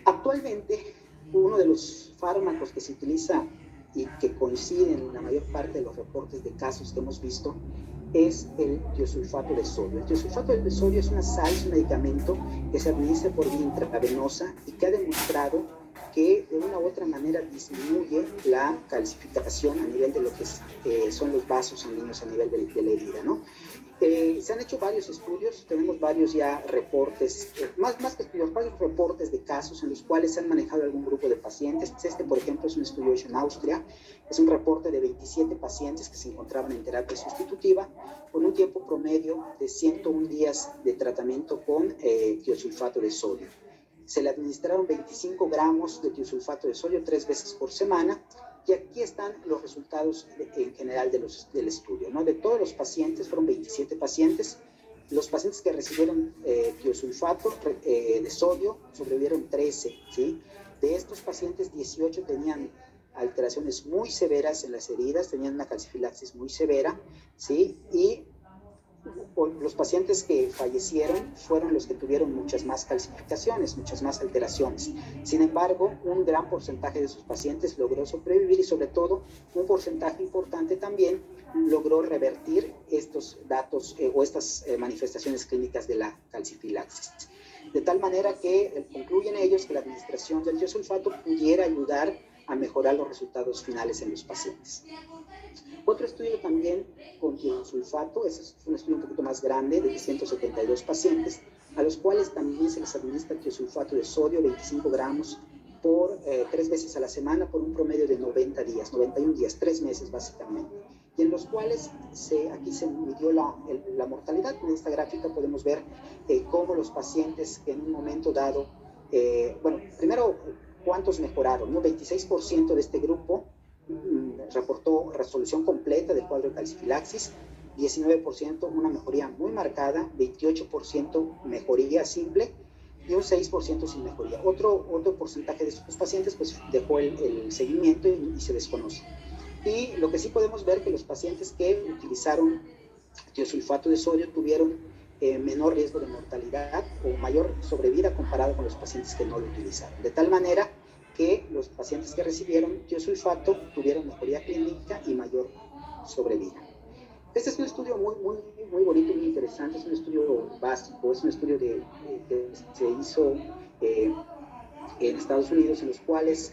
Actualmente, Uno de los fármacos que se utiliza y que coinciden en la mayor parte de los reportes de casos que hemos visto es el tiosulfato de sodio. El tiosulfato de sodio es una sal, es un medicamento que se administra por vía intravenosa y que ha demostrado que de una u otra manera disminuye la calcificación a nivel de lo que son los vasos sanguíneos a nivel de la herida, ¿no? Se han hecho varios estudios, tenemos varios ya reportes, más que estudios, varios reportes de casos en los cuales se han manejado algún grupo de pacientes. Este, por ejemplo, es un estudio hecho en Austria, es un reporte de 27 pacientes que se encontraban en terapia sustitutiva con un tiempo promedio de 101 días de tratamiento con tiosulfato de sodio. Se le administraron 25 gramos de tiosulfato de sodio 3 veces por semana. Y aquí están los resultados en general del estudio, ¿no? De todos los pacientes, fueron 27 pacientes, los pacientes que recibieron tiosulfato de sodio sobrevivieron 13, ¿sí? De estos pacientes, 18 tenían alteraciones muy severas en las heridas, tenían una calcifilaxis muy severa, ¿sí? Y los pacientes que fallecieron fueron los que tuvieron muchas más calcificaciones, muchas más alteraciones. Sin embargo, un gran porcentaje de esos pacientes logró sobrevivir y sobre todo un porcentaje importante también logró revertir estos datos o estas manifestaciones clínicas de la calcifilaxis. De tal manera que concluyen ellos que la administración del tiosulfato pudiera ayudar a mejorar los resultados finales en los pacientes. Otro estudio también con tiosulfato, es un estudio un poquito más grande, de 172 pacientes, a los cuales también se les administra tiosulfato de sodio, 25 gramos, por 3 veces a la semana, por un promedio de 90 días, 91 días, 3 meses básicamente. Y en los cuales aquí se midió la mortalidad. En esta gráfica podemos ver cómo los pacientes que en un momento dado, primero, cuántos mejoraron, ¿no? 26% de este grupo reportó resolución completa del cuadro de calcifilaxis, 19% una mejoría muy marcada, 28% mejoría simple y un 6% sin mejoría. Otro porcentaje de estos pacientes pues dejó el seguimiento y se desconoce. Y lo que sí podemos ver que los pacientes que utilizaron tiosulfato de sodio tuvieron menor riesgo de mortalidad o mayor sobrevida comparado con los pacientes que no lo utilizaron. De tal manera que los pacientes que recibieron tiosulfato tuvieron mejoría clínica y mayor sobrevida. Este es un estudio muy bonito y muy interesante, es un estudio básico, es un estudio que se hizo en Estados Unidos, en los cuales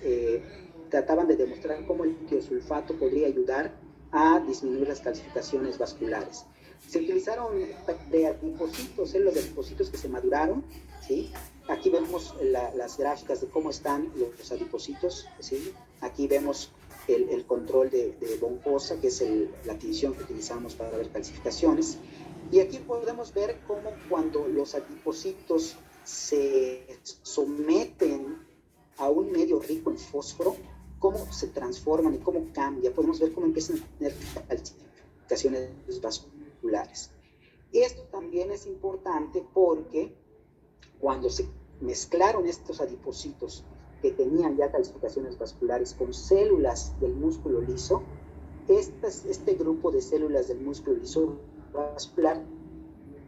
trataban de demostrar cómo el tiosulfato podría ayudar a disminuir las calcificaciones vasculares. Se utilizaron adipocitos, células de adipocitos que se maduraron, ¿sí? Aquí vemos las gráficas de cómo están los adipocitos, ¿sí? Aquí vemos el control de von Cosa, que es la tinción que utilizamos para ver calcificaciones. Y aquí podemos ver cómo cuando los adipocitos se someten a un medio rico en fósforo, cómo se transforman y cómo cambia. Podemos ver cómo empiezan a tener calcificaciones vasculares. Esto también es importante porque cuando se mezclaron estos adipocitos que tenían ya calcificaciones vasculares con células del músculo liso, este grupo de células del músculo liso vascular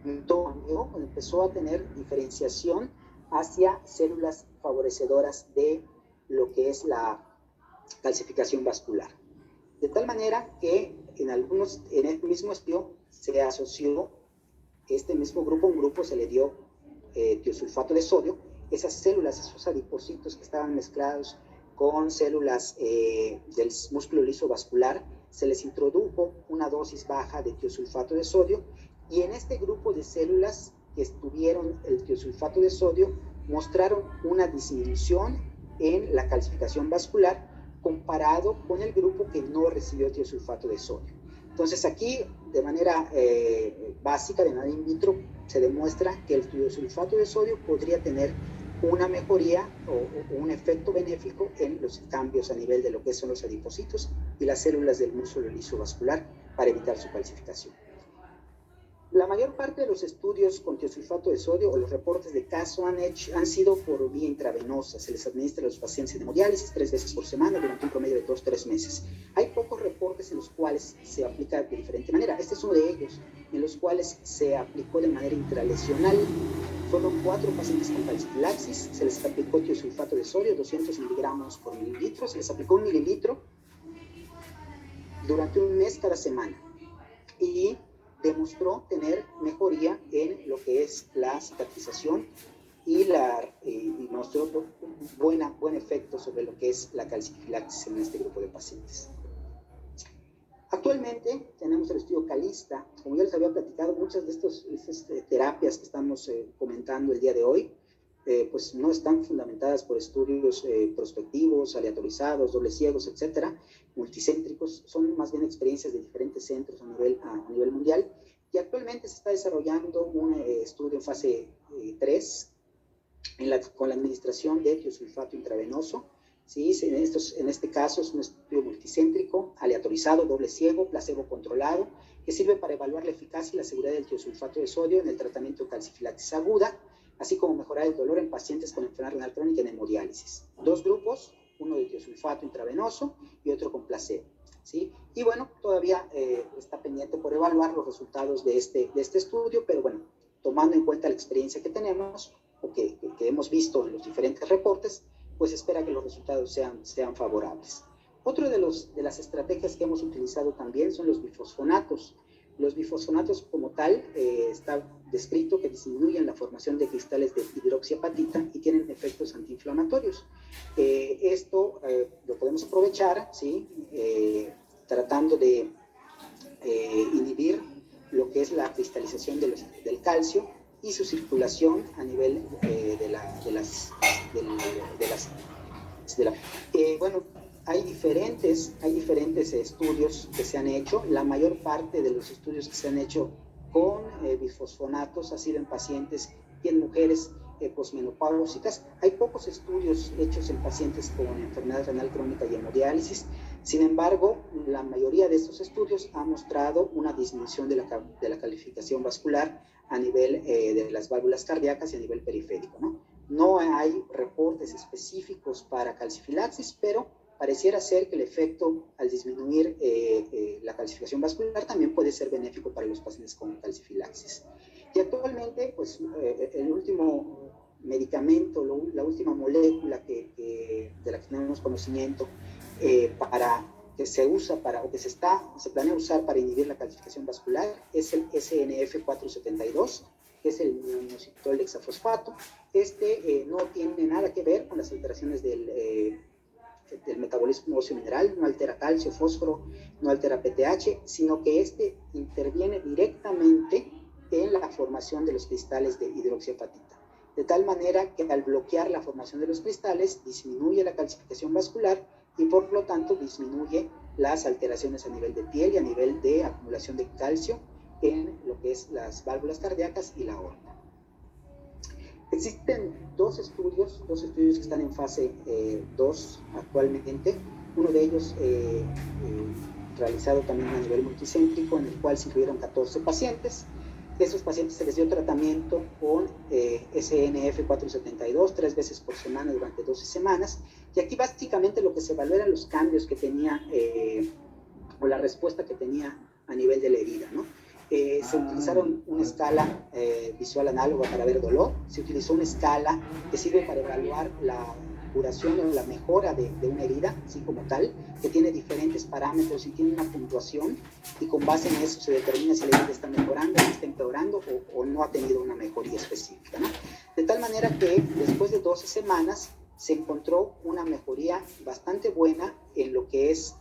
empezó a tener diferenciación hacia células favorecedoras de lo que es la calcificación vascular. De tal manera que en el mismo estudio se asoció este mismo grupo, un grupo se le dio tiosulfato de sodio, esas células, esos adipocitos que estaban mezclados con células del músculo liso vascular, se les introdujo una dosis baja de tiosulfato de sodio y en este grupo de células que estuvieron el tiosulfato de sodio mostraron una disminución en la calcificación vascular comparado con el grupo que no recibió tiosulfato de sodio. Entonces aquí, de manera básica, de manera in vitro, se demuestra que el tiosulfato de sodio podría tener una mejoría o un efecto benéfico en los cambios a nivel de lo que son los adipocitos y las células del músculo liso vascular para evitar su calcificación. La mayor parte de los estudios con tiosulfato de sodio o los reportes de caso han sido por vía intravenosa. Se les administra a los pacientes en hemodiálisis 3 veces por semana durante un promedio de 2-3 meses. Hay pocos reportes en los cuales se aplica de diferente manera. Este es uno de ellos, en los cuales se aplicó de manera intralesional. Fueron 4 pacientes con calcifilaxis, se les aplicó tiosulfato de sodio, 200 miligramos por mililitro, se les aplicó 1 mililitro durante un mes cada semana y demostró tener mejoría en lo que es la cicatrización y mostró buen efecto sobre lo que es la calcifilaxis en este grupo de pacientes. Actualmente tenemos el estudio CALISTA. Como ya les había platicado, muchas de estas terapias que estamos comentando el día de hoy, pues no están fundamentadas por estudios prospectivos, aleatorizados, dobles ciegos, etcétera, multicéntricos. Son más bien experiencias de diferentes centros a nivel mundial. Y actualmente se está desarrollando un estudio en fase 3 con la administración de tiosulfato intravenoso. ¿Sí? En este caso es un estudio multicéntrico, aleatorizado, doble ciego, placebo controlado, que sirve para evaluar la eficacia y la seguridad del tiosulfato de sodio en el tratamiento de calcifilaxis aguda, así como mejorar el dolor en pacientes con enfermedad renal crónica en hemodiálisis. 2 grupos, uno de tiosulfato intravenoso y otro con placebo. ¿Sí? Y bueno, todavía está pendiente por evaluar los resultados de este estudio, pero bueno, tomando en cuenta la experiencia que tenemos o que hemos visto en los diferentes reportes, pues espera que los resultados sean favorables. Otro de las estrategias que hemos utilizado también son los bifosfonatos. Los bifosfonatos como tal está descrito que disminuyen la formación de cristales de hidroxiapatita y tienen efectos antiinflamatorios. Esto lo podemos aprovechar, ¿sí? Tratando de inhibir lo que es la cristalización del calcio y su circulación a nivel bueno, hay diferentes estudios que se han hecho. La mayor parte de los estudios que se han hecho con bifosfonatos ha sido en pacientes y en mujeres posmenopáusicas. Hay pocos estudios hechos en pacientes con enfermedad renal crónica y hemodiálisis. Sin embargo, la mayoría de estos estudios ha mostrado una disminución de la calificación vascular a nivel de las válvulas cardíacas y a nivel periférico, ¿no? No hay reportes específicos para calcifilaxis, pero pareciera ser que el efecto al disminuir la calcificación vascular también puede ser benéfico para los pacientes con calcifilaxis. Y actualmente, pues, el último medicamento, la última molécula de la que tenemos conocimiento que se usa o que se planea usar para inhibir la calcificación vascular es el SNF472, que es el minoxidil de hexafosfato. No tiene nada que ver con las alteraciones del metabolismo óseo mineral, no altera calcio, fósforo, no altera PTH, sino que interviene directamente en la formación de los cristales de hidroxiapatita. De tal manera que al bloquear la formación de los cristales, disminuye la calcificación vascular y por lo tanto disminuye las alteraciones a nivel de piel y a nivel de acumulación de calcio en lo que es las válvulas cardíacas y la aorta. Existen dos estudios que están en fase 2 actualmente. Uno de ellos realizado también a nivel multicéntrico, en el cual se incluyeron 14 pacientes. A esos pacientes se les dio tratamiento con SNF472 3 veces por semana durante 12 semanas. Y aquí básicamente lo que se evalúa eran los cambios que tenía o la respuesta que tenía a nivel de la herida, ¿no? Se utilizaron una escala visual análoga para ver dolor, se utilizó una escala que sirve para evaluar la curación o la mejora de una herida, así como tal, que tiene diferentes parámetros y tiene una puntuación, y con base en eso se determina si la herida está mejorando, si está empeorando o no ha tenido una mejoría específica, ¿no? De tal manera que después de 12 semanas se encontró una mejoría bastante buena en lo que es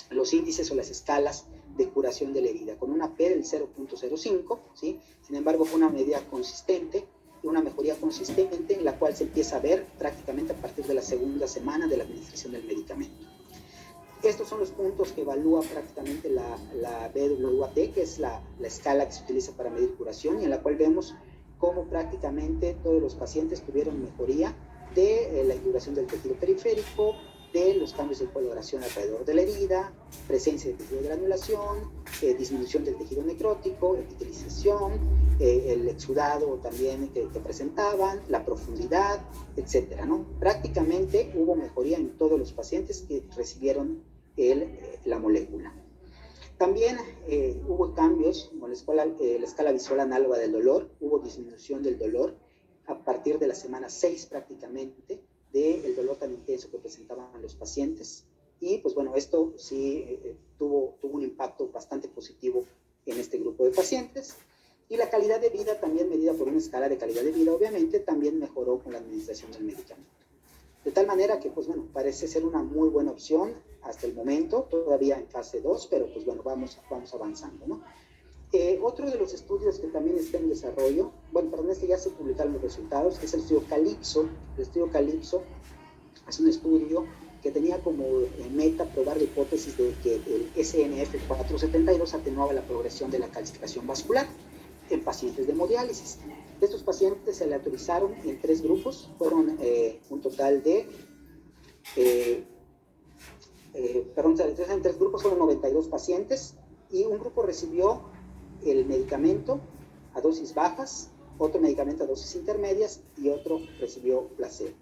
los índices o las escalas de curación de la herida, con una P del 0.05, ¿sí? Sin embargo, fue una medida consistente, una mejoría consistente en la cual se empieza a ver prácticamente a partir de la segunda semana de la administración del medicamento. Estos son los puntos que evalúa prácticamente la BWAT, que es la escala que se utiliza para medir curación, y en la cual vemos cómo prácticamente todos los pacientes tuvieron mejoría de la induración del tejido periférico, de los cambios de coloración alrededor de la herida, presencia de tejido de granulación, disminución del tejido necrótico, epitelización, el exudado también que presentaban, la profundidad, etcétera, ¿no? Prácticamente hubo mejoría en todos los pacientes que recibieron la molécula. También hubo cambios con la escala visual análoga del dolor, hubo disminución del dolor a partir de la semana 6 prácticamente, del dolor tan intenso que presentaban los pacientes. Y pues bueno, esto sí tuvo un impacto bastante positivo en este grupo de pacientes. Y la calidad de vida, también medida por una escala de calidad de vida, obviamente también mejoró con la administración del medicamento. De tal manera que, pues bueno, parece ser una muy buena opción hasta el momento, todavía en fase 2, pero pues bueno, vamos avanzando, ¿no? Otro de los estudios que también está en desarrollo, bueno, perdón, ya se publicaron los resultados, es el estudio Calypso. El estudio Calypso es un estudio que tenía como meta probar la hipótesis de que el SNF472 atenuaba la progresión de la calcificación vascular en pacientes de hemodiálisis. Estos pacientes se aleatorizaron en 3 grupos, fueron un total de, en 3 grupos fueron 92 pacientes, y un grupo recibió el medicamento a dosis bajas, otro medicamento a dosis intermedias y otro recibió placebo.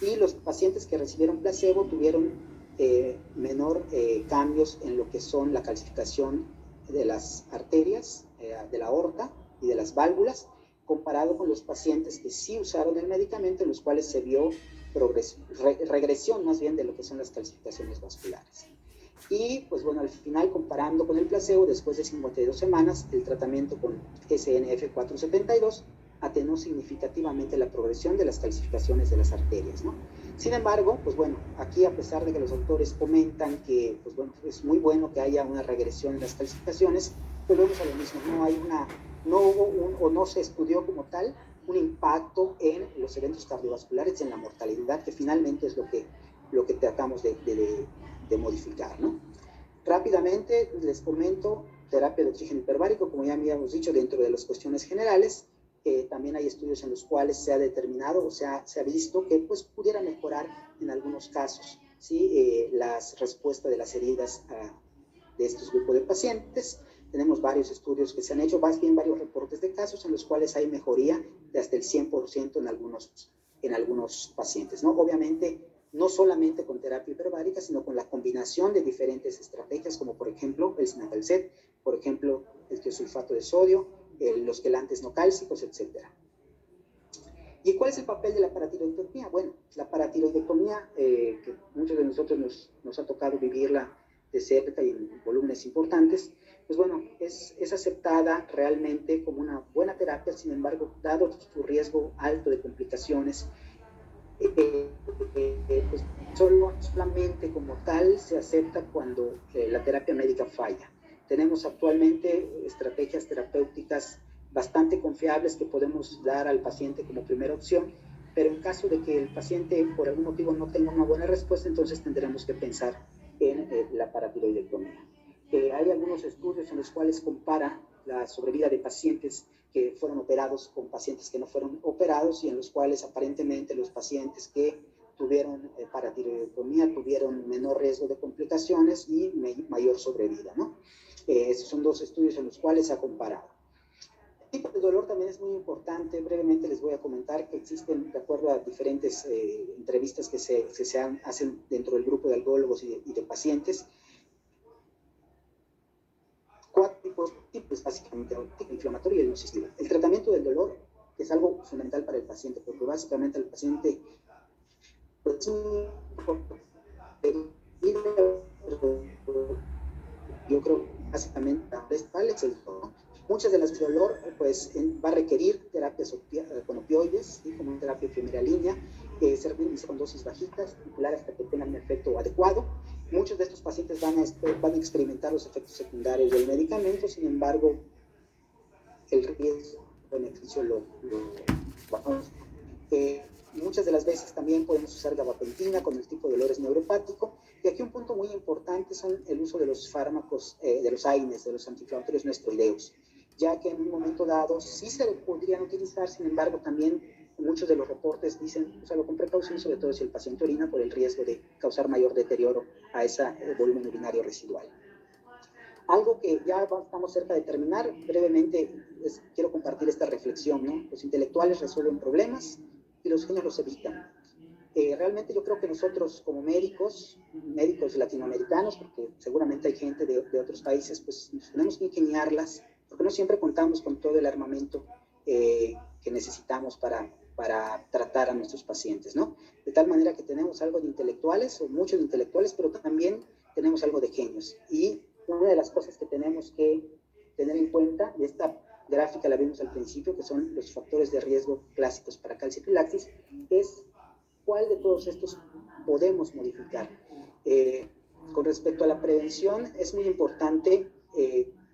Y los pacientes que recibieron placebo tuvieron menor cambios en lo que son la calcificación de las arterias, de la aorta y de las válvulas, comparado con los pacientes que sí usaron el medicamento, en los cuales se vio regresión más bien de lo que son las calcificaciones vasculares. Y pues bueno, al final, comparando con el placebo, después de 52 semanas, el tratamiento con SNF472 atenuó significativamente la progresión de las calcificaciones de las arterias, ¿no? Sin embargo, pues bueno, aquí, a pesar de que los autores comentan que, pues bueno, es muy bueno que haya una regresión en las calcificaciones, pues vemos a lo mismo, no hubo o no se estudió como tal un impacto en los eventos cardiovasculares y en la mortalidad, que finalmente es lo que tratamos de modificar, ¿no? Rápidamente les comento terapia de oxígeno hiperbárico, como ya habíamos dicho, dentro de las cuestiones generales. También hay estudios en los cuales se ha determinado, o sea, se ha visto que pues pudiera mejorar en algunos casos, ¿sí? Las respuestas de las heridas de estos grupos de pacientes. Tenemos varios estudios que se han hecho, más bien varios reportes de casos en los cuales hay mejoría de hasta el 100% en algunos pacientes, ¿no? Obviamente, no solamente con terapia hiperbárica, sino con la combinación de diferentes estrategias, como por ejemplo el sinacalcet, por ejemplo el tiosulfato de sodio, los quelantes no cálcicos, etc. ¿Y cuál es el papel de la paratiroidectomía? Bueno, la paratiroidectomía, que muchos de nosotros nos ha tocado vivirla de cerca y en volúmenes importantes, pues bueno, es aceptada realmente como una buena terapia. Sin embargo, dado su riesgo alto de complicaciones, pues solamente como tal se acepta cuando la terapia médica falla. Tenemos actualmente estrategias terapéuticas bastante confiables que podemos dar al paciente como primera opción, pero en caso de que el paciente por algún motivo no tenga una buena respuesta, entonces tendremos que pensar en la paratiroidectomía. Hay algunos estudios en los cuales compara la sobrevida de pacientes que fueron operados con pacientes que no fueron operados, y en los cuales aparentemente los pacientes que tuvieron paratiroidectomía tuvieron menor riesgo de complicaciones y mayor sobrevida, ¿no? Esos son 2 estudios en los cuales se ha comparado. El tipo de dolor también es muy importante. Brevemente les voy a comentar que existen, de acuerdo a diferentes entrevistas que se hacen dentro del grupo de algólogos y de pacientes, 4 tipos básicamente: inflamatorio y el nocivo. El tratamiento del dolor es algo fundamental para el paciente, porque básicamente el paciente pues, yo creo básicamente es el dolor. Muchas de las de dolor pues va a requerir terapias con opioides, ¿sí? Como terapia de primera línea, servir con dosis bajitas, popular hasta que tengan un efecto adecuado. Muchos de estos pacientes van a experimentar los efectos secundarios del medicamento. Sin embargo, el riesgo-beneficio lo bajamos. Muchas de las veces también podemos usar gabapentina con el tipo de dolor neuropático. Y aquí un punto muy importante son el uso de los fármacos, de los AINES, de los antiinflamatorios no esteroideos, ya que en un momento dado sí se podrían utilizar. Sin embargo, también muchos de los reportes dicen úsalo con precaución, sobre todo si el paciente orina, por el riesgo de causar mayor deterioro a ese volumen urinario residual. Algo que ya estamos cerca de terminar, brevemente quiero compartir esta reflexión, ¿no? Los intelectuales resuelven problemas y los genios los evitan. Realmente yo creo que nosotros como médicos latinoamericanos, porque seguramente hay gente de otros países, pues nos tenemos que ingeniarlas, porque no siempre contamos con todo el armamento que necesitamos para tratar a nuestros pacientes, ¿no? De tal manera que tenemos algo de intelectuales, o mucho de intelectuales, pero también tenemos algo de genios. Y una de las cosas que tenemos que tener en cuenta, y esta gráfica la vimos al principio, que son los factores de riesgo clásicos para calcifilaxis, es cuál de todos estos podemos modificar. Con respecto a la prevención, es muy importante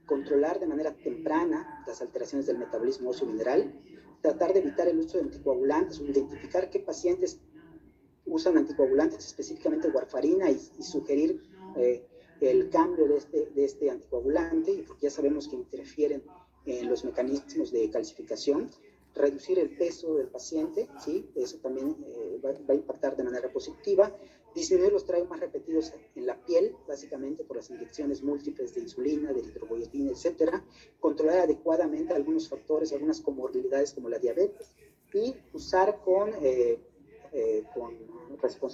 controlar de manera temprana las alteraciones del metabolismo óseo mineral, tratar de evitar el uso de anticoagulantes, o identificar qué pacientes usan anticoagulantes, específicamente warfarina, y sugerir el cambio de este anticoagulante, porque ya sabemos que interfieren en los mecanismos de calcificación. Reducir el peso del paciente, ¿sí? Eso también va a impactar de manera positiva. Disminuir los traumas repetidos en la piel, básicamente por las inyecciones múltiples de insulina, de eritropoyetina, etcétera. Controlar adecuadamente algunos factores, algunas comorbilidades como la diabetes, y usar con responsabilidad